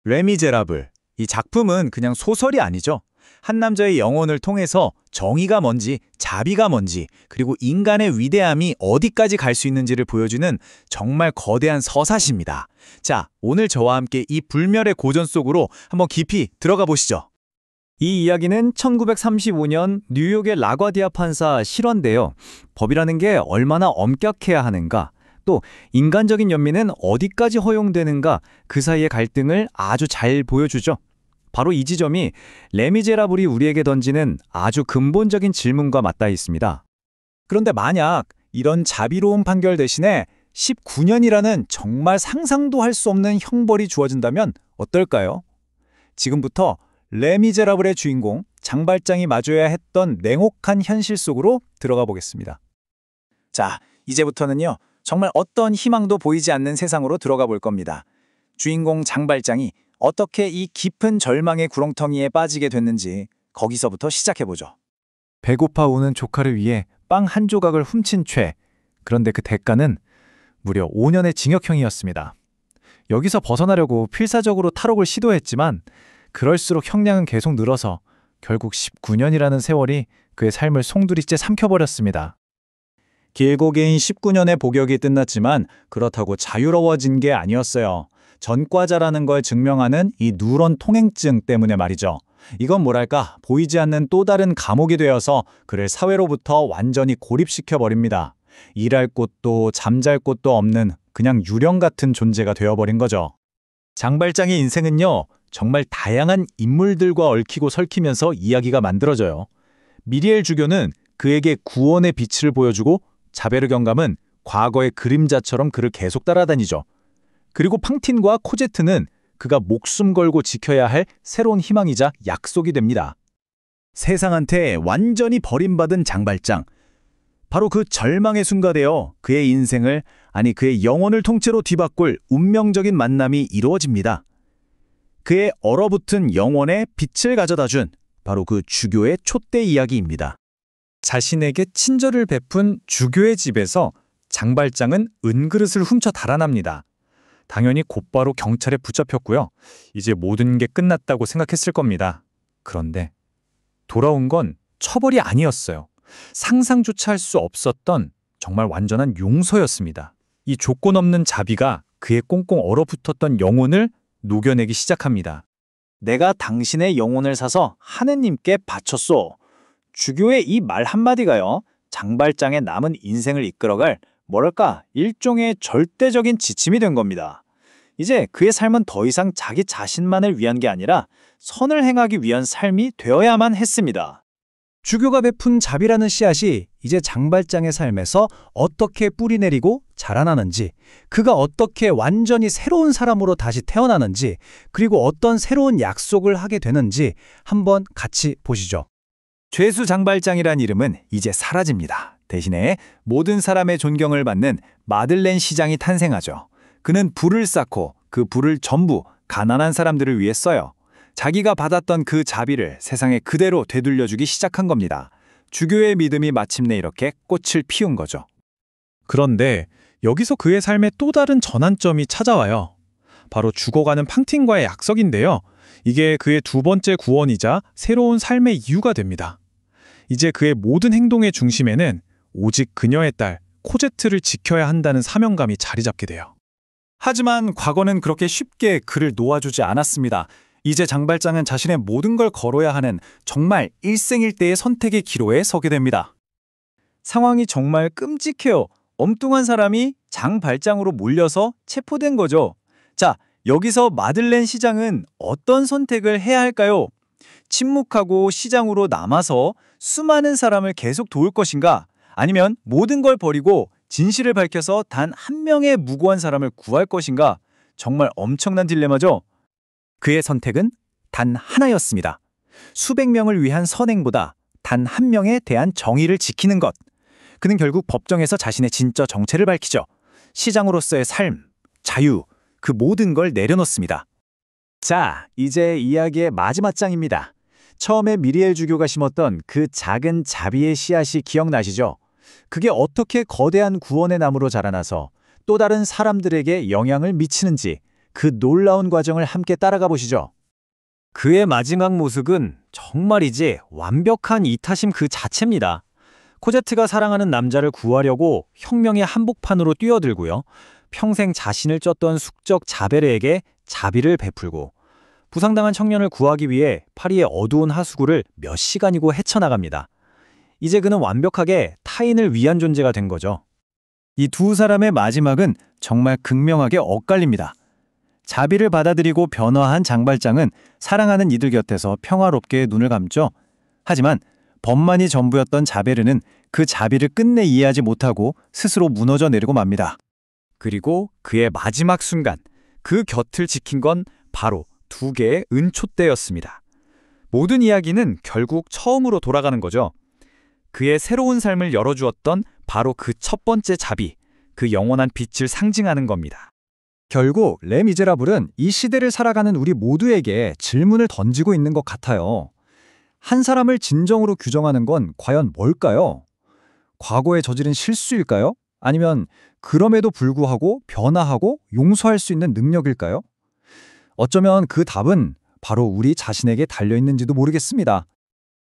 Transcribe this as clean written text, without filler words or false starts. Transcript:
레미제라블. 이 작품은 그냥 소설이 아니죠. 한 남자의 영혼을 통해서 정의가 뭔지, 자비가 뭔지, 그리고 인간의 위대함이 어디까지 갈 수 있는지를 보여주는 정말 거대한 서사시입니다. 자, 오늘 저와 함께 이 불멸의 고전 속으로 한번 깊이 들어가 보시죠. 이 이야기는 1935년 뉴욕의 라과디아 판사 실화인데요. 법이라는 게 얼마나 엄격해야 하는가, 또 인간적인 연민은 어디까지 허용되는가, 그 사이의 갈등을 아주 잘 보여주죠. 바로 이 지점이 레미제라블이 우리에게 던지는 아주 근본적인 질문과 맞닿아 있습니다. 그런데 만약 이런 자비로운 판결 대신에 19년이라는 정말 상상도 할 수 없는 형벌이 주어진다면 어떨까요? 지금부터 레미제라블의 주인공 장발장이 마주해야 했던 냉혹한 현실 속으로 들어가 보겠습니다. 자, 이제부터는요, 정말 어떤 희망도 보이지 않는 세상으로 들어가 볼 겁니다. 주인공 장발장이 어떻게 이 깊은 절망의 구렁텅이에 빠지게 됐는지 거기서부터 시작해보죠. 배고파 우는 조카를 위해 빵 한 조각을 훔친 죄. 그런데 그 대가는 무려 5년의 징역형이었습니다. 여기서 벗어나려고 필사적으로 탈옥을 시도했지만 그럴수록 형량은 계속 늘어서 결국 19년이라는 세월이 그의 삶을 송두리째 삼켜버렸습니다. 길고 긴 19년의 복역이 끝났지만 그렇다고 자유로워진 게 아니었어요. 전과자라는 걸 증명하는 이 누런 통행증 때문에 말이죠. 이건 뭐랄까, 보이지 않는 또 다른 감옥이 되어서 그를 사회로부터 완전히 고립시켜버립니다. 일할 곳도 잠잘 곳도 없는 그냥 유령 같은 존재가 되어버린 거죠. 장발장의 인생은요, 정말 다양한 인물들과 얽히고 설키면서 이야기가 만들어져요. 미리엘 주교는 그에게 구원의 빛을 보여주고 자베르 경감은 과거의 그림자처럼 그를 계속 따라다니죠. 그리고 팡틴과 코제트는 그가 목숨 걸고 지켜야 할 새로운 희망이자 약속이 됩니다. 세상한테 완전히 버림받은 장발장. 바로 그 절망의 순간에요, 그의 인생을, 아니 그의 영혼을 통째로 뒤바꿀 운명적인 만남이 이루어집니다. 그의 얼어붙은 영혼에 빛을 가져다준 바로 그 주교의 촛대 이야기입니다. 자신에게 친절을 베푼 주교의 집에서 장발장은 은그릇을 훔쳐 달아납니다. 당연히 곧바로 경찰에 붙잡혔고요. 이제 모든 게 끝났다고 생각했을 겁니다. 그런데 돌아온 건 처벌이 아니었어요. 상상조차 할 수 없었던 정말 완전한 용서였습니다. 이 조건 없는 자비가 그의 꽁꽁 얼어붙었던 영혼을 녹여내기 시작합니다. 내가 당신의 영혼을 사서 하느님께 바쳤소. 주교의 이 말 한마디가요, 장발장의 남은 인생을 이끌어갈 뭐랄까, 일종의 절대적인 지침이 된 겁니다. 이제 그의 삶은 더 이상 자기 자신만을 위한 게 아니라 선을 행하기 위한 삶이 되어야만 했습니다. 주교가 베푼 자비라는 씨앗이 이제 장발장의 삶에서 어떻게 뿌리내리고 자라나는지, 그가 어떻게 완전히 새로운 사람으로 다시 태어나는지, 그리고 어떤 새로운 약속을 하게 되는지 한번 같이 보시죠. 죄수 장발장이란 이름은 이제 사라집니다. 대신에 모든 사람의 존경을 받는 마들렌 시장이 탄생하죠. 그는 불을 쌓고 그 불을 전부 가난한 사람들을 위해 써요. 자기가 받았던 그 자비를 세상에 그대로 되돌려주기 시작한 겁니다. 주교의 믿음이 마침내 이렇게 꽃을 피운 거죠. 그런데 여기서 그의 삶에 또 다른 전환점이 찾아와요. 바로 죽어가는 팡틴과의 약속인데요. 이게 그의 두 번째 구원이자 새로운 삶의 이유가 됩니다. 이제 그의 모든 행동의 중심에는 오직 그녀의 딸 코제트를 지켜야 한다는 사명감이 자리 잡게 돼요. 하지만 과거는 그렇게 쉽게 그를 놓아주지 않았습니다. 이제 장발장은 자신의 모든 걸 걸어야 하는 정말 일생일대의 선택의 기로에 서게 됩니다. 상황이 정말 끔찍해요. 엉뚱한 사람이 장발장으로 몰려서 체포된 거죠. 자, 여기서 마들렌 시장은 어떤 선택을 해야 할까요? 침묵하고 시장으로 남아서 수많은 사람을 계속 도울 것인가? 아니면 모든 걸 버리고 진실을 밝혀서 단 한 명의 무고한 사람을 구할 것인가? 정말 엄청난 딜레마죠? 그의 선택은 단 하나였습니다. 수백 명을 위한 선행보다 단 한 명에 대한 정의를 지키는 것. 그는 결국 법정에서 자신의 진짜 정체를 밝히죠. 시장으로서의 삶, 자유, 그 모든 걸 내려놓습니다. 자, 이제 이야기의 마지막 장입니다. 처음에 미리엘 주교가 심었던 그 작은 자비의 씨앗이 기억나시죠? 그게 어떻게 거대한 구원의 나무로 자라나서 또 다른 사람들에게 영향을 미치는지, 그 놀라운 과정을 함께 따라가 보시죠. 그의 마지막 모습은 정말이지 완벽한 이타심 그 자체입니다. 코제트가 사랑하는 남자를 구하려고 혁명의 한복판으로 뛰어들고요. 평생 자신을 쫓던 숙적 자베르에게 자비를 베풀고 부상당한 청년을 구하기 위해 파리의 어두운 하수구를 몇 시간이고 헤쳐나갑니다. 이제 그는 완벽하게 타인을 위한 존재가 된 거죠. 이 두 사람의 마지막은 정말 극명하게 엇갈립니다. 자비를 받아들이고 변화한 장발장은 사랑하는 이들 곁에서 평화롭게 눈을 감죠. 하지만 법만이 전부였던 자베르는 그 자비를 끝내 이해하지 못하고 스스로 무너져 내리고 맙니다. 그리고 그의 마지막 순간, 그 곁을 지킨 건 바로 두 개의 은촛대였습니다. 모든 이야기는 결국 처음으로 돌아가는 거죠. 그의 새로운 삶을 열어주었던 바로 그 첫 번째 자비, 그 영원한 빛을 상징하는 겁니다. 결국 레 미제라블은 이 시대를 살아가는 우리 모두에게 질문을 던지고 있는 것 같아요. 한 사람을 진정으로 규정하는 건 과연 뭘까요? 과거에 저지른 실수일까요? 아니면 그럼에도 불구하고 변화하고 용서할 수 있는 능력일까요? 어쩌면 그 답은 바로 우리 자신에게 달려있는지도 모르겠습니다.